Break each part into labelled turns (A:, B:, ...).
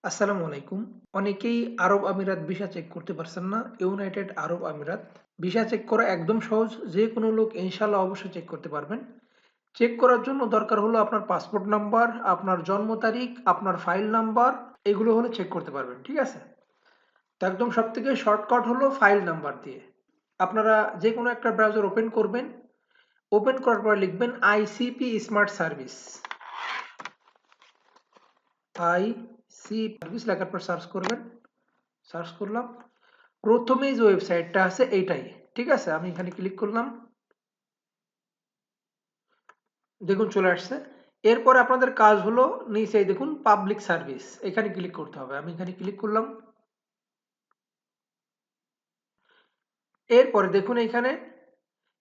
A: আসসালামু আলাইকুম। অনেকেই আরব আমিরাত ভিসা চেক করতে পারছেন না। ইউনাইটেড আরব আমিরাত ভিসা চেক করা একদম সহজ। যে কোনো লোক ইনশাআল্লাহ অবশ্যই চেক করতে পারবেন। চেক করার জন্য দরকার হলো আপনার পাসপোর্ট নাম্বার, আপনার জন্ম তারিখ, আপনার ফাইল নাম্বার, এগুলো হলে চেক করতে পারবেন। ঠিক আছে? তো একদম সবথেকে শর্টকাট হলো ফাইল নাম্বার দিয়ে। আপনারা যে কোনো একটা ব্রাউজার ওপেন করবেন। ওপেন করার পরে লিখবেন আইসিপি স্মার্ট সার্ভিস। আইসি সার্ভিস লেখার পর সার্চ করবেন। সার্চ করলাম। প্রথমেই যে ওয়েবসাইটটা আছে এইটাই। ঠিক আছে? আমি এখানে ক্লিক করলাম। দেখুন চলে আসছে। এরপর আপনাদের কাজ হলো নিচেই দেখুন পাবলিক সার্ভিস। এখানে ক্লিক করতে হবে। আমি এখানে ক্লিক করলাম। এরপরে দেখুন এখানে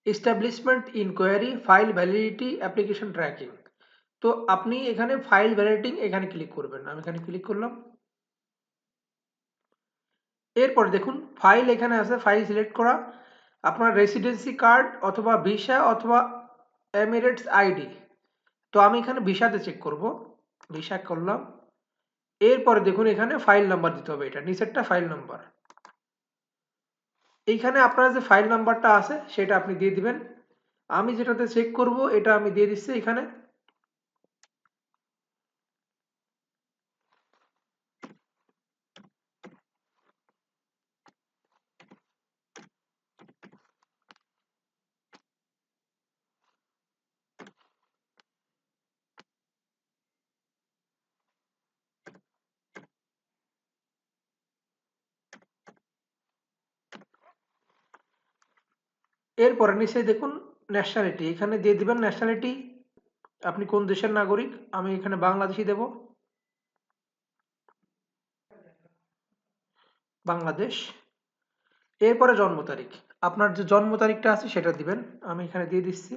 A: establishment inquiry, file validity, application tracking. তো আপনি এখানে ফাইল ভ্যালিডিটি এখানে ক্লিক করবেন। আমি এখানে ক্লিক করলাম। এরপর দেখুন ফাইল এখানে আছে, ফাইল সিলেক্ট করা। আপনার রেসিডেন্সি কার্ড অথবা ভিসা অথবা এমিরেটস আইডি। তো আমি এখানে ভিসাতে চেক করব। ভিসা করলাম। এরপরে দেখুন এখানে ফাইল নাম্বার দিতে হবে, এটা নিচেরটা ফাইল নাম্বার। এইখানে আপনার যে ফাইল নাম্বারটা আছে সেটা আপনি দিয়ে দিবেন। আমি যেটাতে চেক করব এটা আমি দিয়ে দিচ্ছি এখানে। এরপরে নিচে দেখুন ন্যাশনালিটি, এখানে দিয়ে দিবেন ন্যাশনালিটি। আপনি কোন দেশের নাগরিক? আমি এখানে বাংলাদেশি দেব। বাংলাদেশ। এরপরে জন্ম তারিখ। আপনার যে জন্ম তারিখটা আছে সেটা দিবেন। আমি এখানে দিয়ে দিচ্ছি।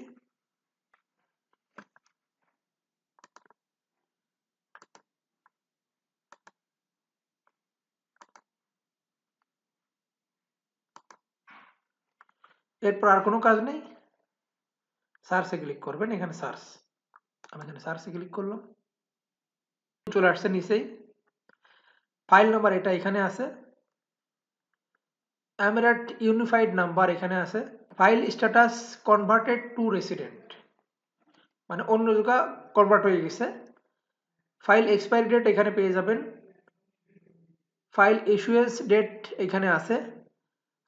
A: এরপর আর কোনো কাজ নেই। সার্চে ক্লিক করবেন, এখানে সার্চ। আমি এখানে সার্চে ক্লিক করলাম। চলে আসছে নিচেই। ফাইল নাম্বার এটা এখানে আছে। এমিরেট ইউনিফাইড নাম্বার এখানে আছে। File status converted to resident, মানে অন্য জায়গা কনভার্ট হয়ে গেছে। ফাইল এক্সপায়ারি ডেট এখানে পেয়ে যাবেন। ফাইল ইস্যুয়েন্স ডেট এখানে আছে।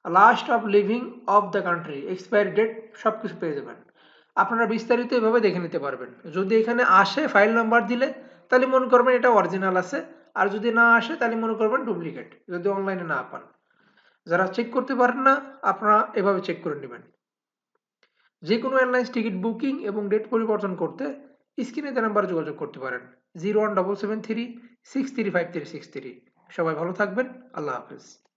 A: Last of living of the country, expiry date, সবকিছু পেয়ে যাবেন। আপনারা বিস্তারিত এভাবে দেখে নিতে পারবেন। যদি এখানে আসে ফাইল নাম্বার দিলে তাহলে মনে করবেন এটা অরিজিনাল আছে। আর যদি না আসে তাহলে মনে করবেন ডুপ্লিকেট, যদি অনলাইনে না পান। যারা চেক করতে পারেন না আপনারা এভাবে চেক করে নেবেন। যে কোনো এয়ারলাইন্স টিকিট বুকিং এবং ডেট পরিবর্তন করতে স্ক্রিনে দেওয়া নাম্বারে যোগাযোগ করতে পারেন। 01773 635 363। সবাই ভালো থাকবেন। আল্লাহ হাফেজ।